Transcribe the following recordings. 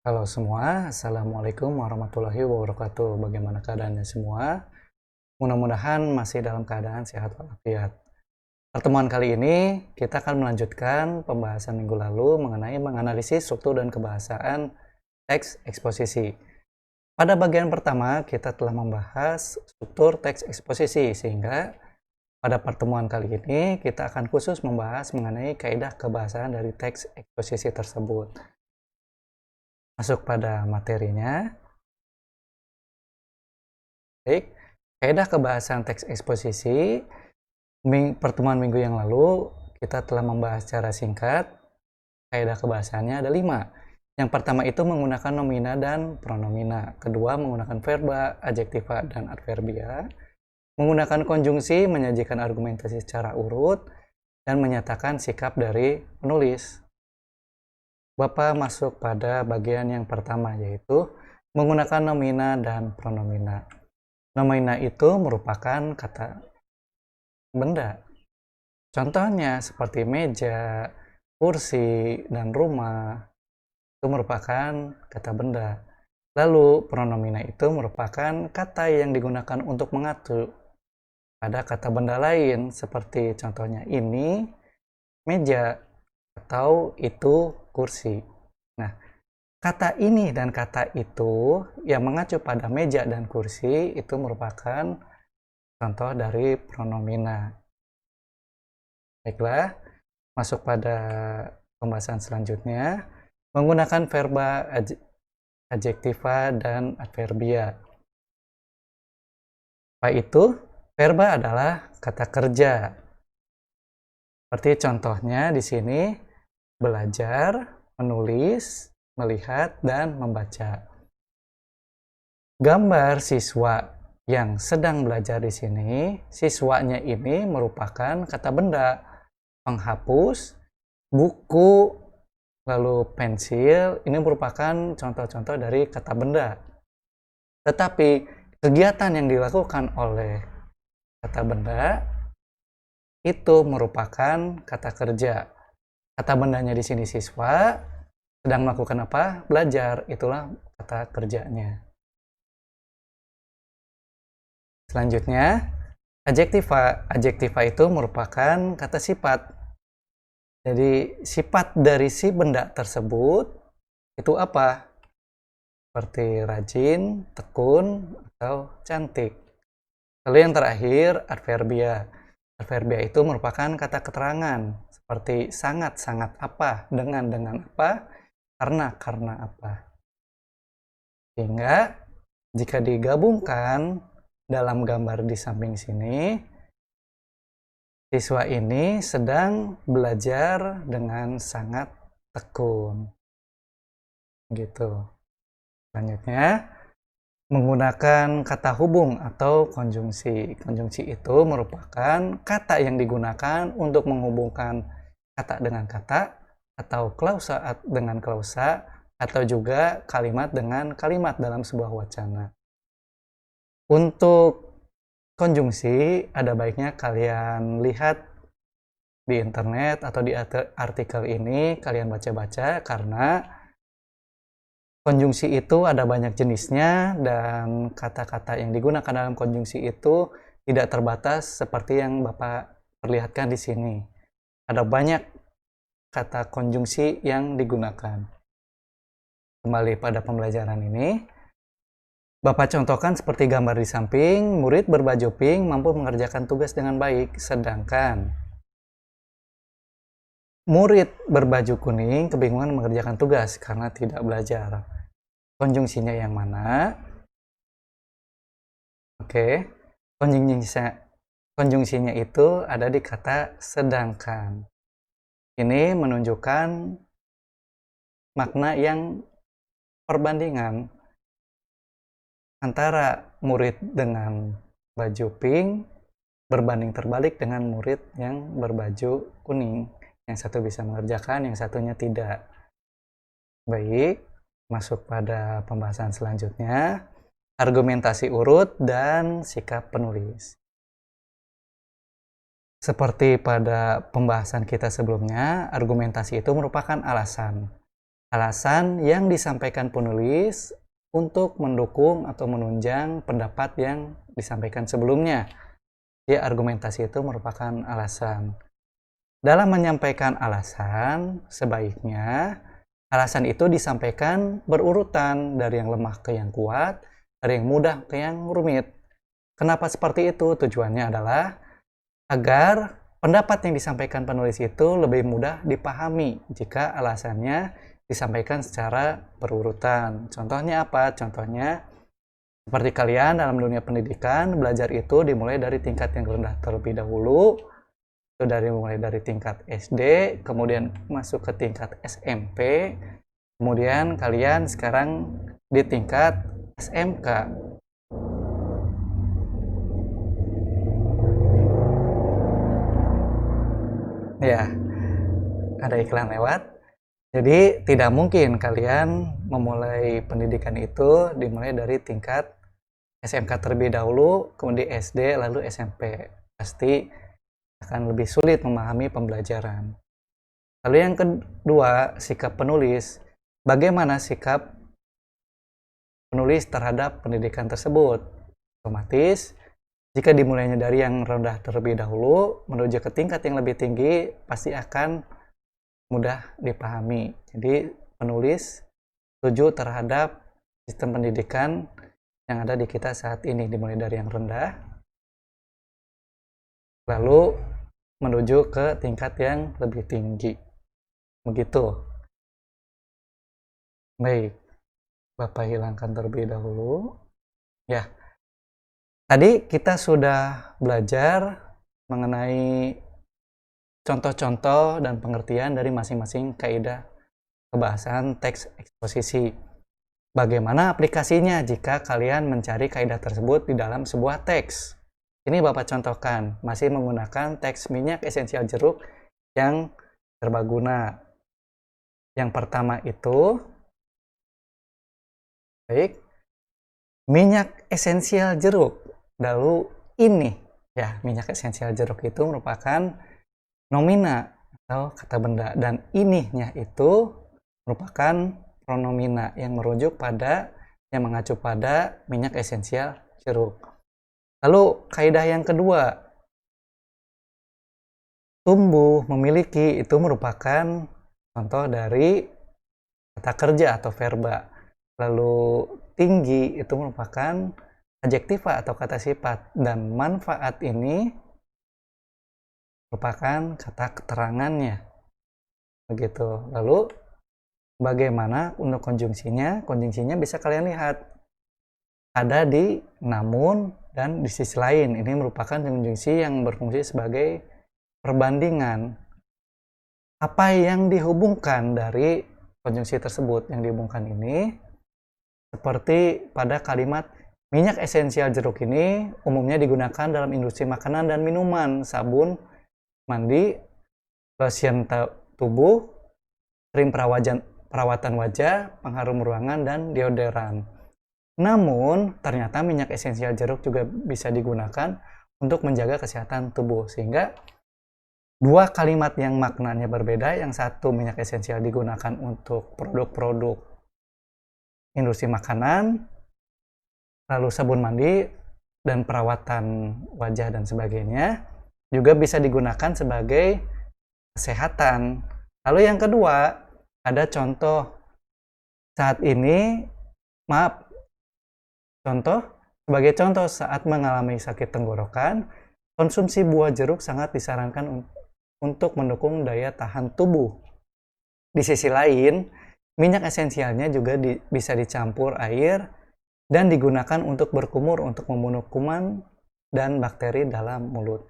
Halo semua, Assalamualaikum warahmatullahi wabarakatuh. Bagaimana keadaannya semua? Mudah-mudahan masih dalam keadaan sehat walafiat. Pertemuan kali ini kita akan melanjutkan pembahasan minggu lalu mengenai menganalisis struktur dan kebahasaan teks eksposisi. Pada bagian pertama kita telah membahas struktur teks eksposisi, sehingga pada pertemuan kali ini kita akan khusus membahas mengenai kaidah kebahasaan dari teks eksposisi tersebut. Masuk pada materinya. Baik, kaidah kebahasaan teks eksposisi, pertemuan minggu yang lalu kita telah membahas secara singkat. Kaidah kebahasaannya ada 5. Yang pertama itu menggunakan nomina dan pronomina. Kedua, menggunakan verba, adjektiva, dan adverbia. Menggunakan konjungsi, menyajikan argumentasi secara urut, dan menyatakan sikap dari penulis. Bapak masuk pada bagian yang pertama, yaitu menggunakan nomina dan pronomina. Nomina itu merupakan kata benda. Contohnya seperti meja, kursi, dan rumah itu merupakan kata benda. Lalu pronomina itu merupakan kata yang digunakan untuk mengacu pada kata benda lain, seperti contohnya ini meja atau itu kursi. Nah, kata ini dan kata itu yang mengacu pada meja dan kursi itu merupakan contoh dari pronomina. Baiklah, masuk pada pembahasan selanjutnya. Menggunakan verba, adjektiva, dan adverbia. Apa itu? Verba adalah kata kerja. Seperti contohnya di sini, belajar, menulis, melihat, dan membaca. Gambar siswa yang sedang belajar di sini, siswanya ini merupakan kata benda. Penghapus, buku, lalu pensil, ini merupakan contoh-contoh dari kata benda. Tetapi kegiatan yang dilakukan oleh kata benda itu merupakan kata kerja. Kata bendanya di sini siswa, sedang melakukan apa? Belajar, itulah kata kerjanya. Selanjutnya, adjektiva. Adjektiva itu merupakan kata sifat. Jadi sifat dari si benda tersebut itu apa? Seperti rajin, tekun, atau cantik. Lalu yang terakhir, adverbia. Adverbia itu merupakan kata keterangan, seperti sangat-sangat apa, dengan apa, karena apa. Sehingga jika digabungkan dalam gambar di samping sini, siswa ini sedang belajar dengan sangat tekun. Gitu. Selanjutnya, menggunakan kata hubung atau konjungsi. Konjungsi itu merupakan kata yang digunakan untuk menghubungkan kata dengan kata, atau klausa dengan klausa, atau juga kalimat dengan kalimat dalam sebuah wacana. Untuk konjungsi, ada baiknya kalian lihat di internet atau di artikel ini, kalian baca-baca, karena konjungsi itu ada banyak jenisnya, dan kata-kata yang digunakan dalam konjungsi itu tidak terbatas seperti yang Bapak perlihatkan di sini. Ada banyak kata konjungsi yang digunakan. Kembali pada pembelajaran ini, Bapak contohkan seperti gambar di samping, murid berbaju pink mampu mengerjakan tugas dengan baik, sedangkan murid berbaju kuning kebingungan mengerjakan tugas karena tidak belajar. Konjungsinya yang mana? Oke, konjungsinya itu ada di kata sedangkan. Ini menunjukkan makna yang perbandingan antara murid dengan baju pink berbanding terbalik dengan murid yang berbaju kuning. Yang satu bisa mengerjakan, yang satunya tidak. Baik, masuk pada pembahasan selanjutnya. Argumentasi urut dan sikap penulis. Seperti pada pembahasan kita sebelumnya, argumentasi itu merupakan alasan. alasan yang disampaikan penulis untuk mendukung atau menunjang pendapat yang disampaikan sebelumnya. Jadi argumentasi itu merupakan alasan. Dalam menyampaikan alasan, sebaiknya alasan itu disampaikan berurutan dari yang lemah ke yang kuat, dari yang mudah ke yang rumit. Kenapa seperti itu? Tujuannya adalah agar pendapat yang disampaikan penulis itu lebih mudah dipahami jika alasannya disampaikan secara berurutan. Contohnya apa? Contohnya seperti kalian dalam dunia pendidikan, belajar itu dimulai dari tingkat yang rendah terlebih dahulu, itu mulai dari tingkat SD, kemudian masuk ke tingkat SMP, kemudian kalian sekarang di tingkat SMK. Ya, ada iklan lewat. Jadi tidak mungkin kalian memulai pendidikan itu dimulai dari tingkat SMK terlebih dahulu, kemudian SD, lalu SMP. Pasti akan lebih sulit memahami pembelajaran. Lalu yang kedua, sikap penulis. Bagaimana sikap penulis terhadap pendidikan tersebut? Otomatis, jika dimulainya dari yang rendah terlebih dahulu, menuju ke tingkat yang lebih tinggi, pasti akan mudah dipahami. Jadi, penulis setuju terhadap sistem pendidikan yang ada di kita saat ini, dimulai dari yang rendah, lalu menuju ke tingkat yang lebih tinggi. Begitu. Baik, Bapak hilangkan terlebih dahulu. Ya, tadi kita sudah belajar mengenai contoh-contoh dan pengertian dari masing-masing kaidah kebahasaan teks eksposisi. Bagaimana aplikasinya jika kalian mencari kaidah tersebut di dalam sebuah teks? Ini Bapak contohkan, masih menggunakan teks minyak esensial jeruk yang serbaguna. Yang pertama itu, baik, minyak esensial jeruk. Lalu ini, ya, minyak esensial jeruk itu merupakan nomina atau kata benda, dan ininya itu merupakan pronomina yang merujuk pada, yang mengacu pada minyak esensial jeruk. Lalu kaidah yang kedua, tumbuh, memiliki, itu merupakan contoh dari kata kerja atau verba. Lalu tinggi itu merupakan adjektiva atau kata sifat, dan manfaat ini merupakan kata keterangannya. Begitu. Lalu bagaimana untuk konjungsinya? Konjungsinya bisa kalian lihat. Ada di namun dan di sisi lain. Ini merupakan konjungsi yang berfungsi sebagai perbandingan. Apa yang dihubungkan dari konjungsi tersebut? Yang dihubungkan ini seperti pada kalimat minyak esensial jeruk ini umumnya digunakan dalam industri makanan dan minuman, sabun, mandi, lotion tubuh, krim perawatan wajah, pengharum ruangan, dan deodoran. Namun, ternyata minyak esensial jeruk juga bisa digunakan untuk menjaga kesehatan tubuh. Sehingga dua kalimat yang maknanya berbeda, yang satu minyak esensial digunakan untuk produk-produk industri makanan, lalu sabun mandi, dan perawatan wajah dan sebagainya, juga bisa digunakan sebagai kesehatan. Lalu yang kedua, ada contoh saat ini, sebagai contoh saat mengalami sakit tenggorokan, konsumsi buah jeruk sangat disarankan untuk mendukung daya tahan tubuh. Di sisi lain, minyak esensialnya juga bisa dicampur air dan digunakan untuk berkumur untuk membunuh kuman dan bakteri dalam mulut.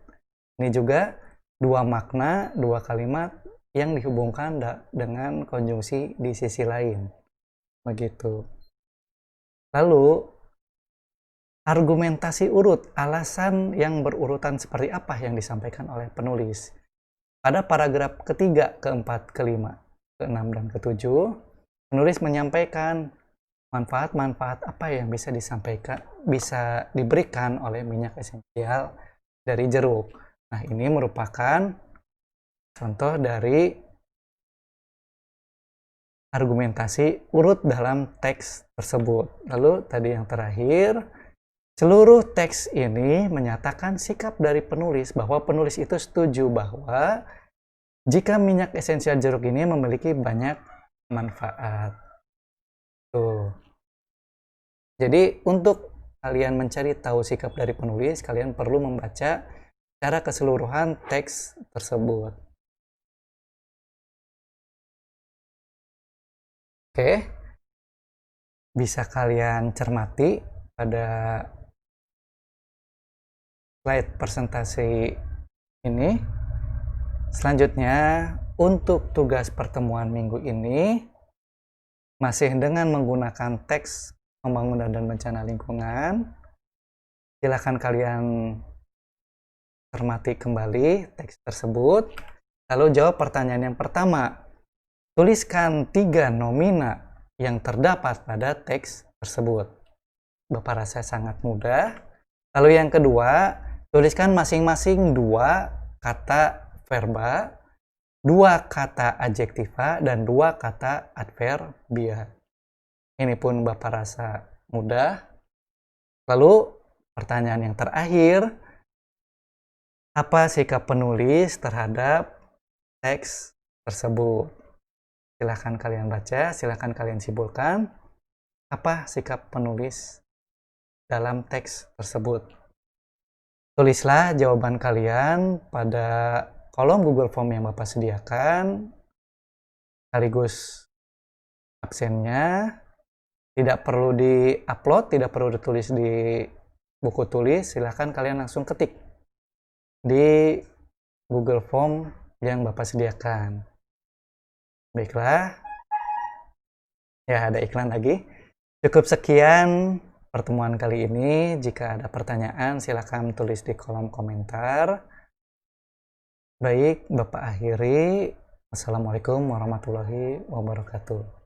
Ini juga dua makna, dua kalimat yang dihubungkan dengan konjungsi di sisi lain. Begitu. Lalu, argumentasi urut, alasan yang berurutan seperti apa yang disampaikan oleh penulis. Pada paragraf ketiga, keempat, kelima, keenam, dan ketujuh, penulis menyampaikan manfaat-manfaat apa yang bisa diberikan oleh minyak esensial dari jeruk. Nah, ini merupakan contoh dari argumentasi urut dalam teks tersebut. Lalu tadi yang terakhir, seluruh teks ini menyatakan sikap dari penulis bahwa penulis itu setuju bahwa jika minyak esensial jeruk ini memiliki banyak manfaat. Tuh. Jadi untuk kalian mencari tahu sikap dari penulis, kalian perlu membaca secara keseluruhan teks tersebut. Oke, bisa kalian cermati pada slide presentasi ini. Selanjutnya, untuk tugas pertemuan minggu ini, masih dengan menggunakan teks pembangunan dan bencana lingkungan. Silakan kalian cermati kembali teks tersebut. Lalu jawab pertanyaan yang pertama. Tuliskan 3 nomina yang terdapat pada teks tersebut. Bapak rasa sangat mudah. Lalu yang kedua, tuliskan masing-masing 2 kata verba, 2 kata adjektiva, dan 2 kata adverbia. Ini pun Bapak rasa mudah. Lalu pertanyaan yang terakhir, apa sikap penulis terhadap teks tersebut? Silahkan kalian baca, silahkan kalian simpulkan apa sikap penulis dalam teks tersebut. Tulislah jawaban kalian pada kolom Google Form yang Bapak sediakan, sekaligus absennya. Tidak perlu di-upload, tidak perlu ditulis di buku tulis, silahkan kalian langsung ketik di Google Form yang Bapak sediakan. Baiklah, ya ada iklan lagi. Cukup sekian pertemuan kali ini. Jika ada pertanyaan, silakan tulis di kolom komentar. Baik, Bapak akhiri. Assalamualaikum warahmatullahi wabarakatuh.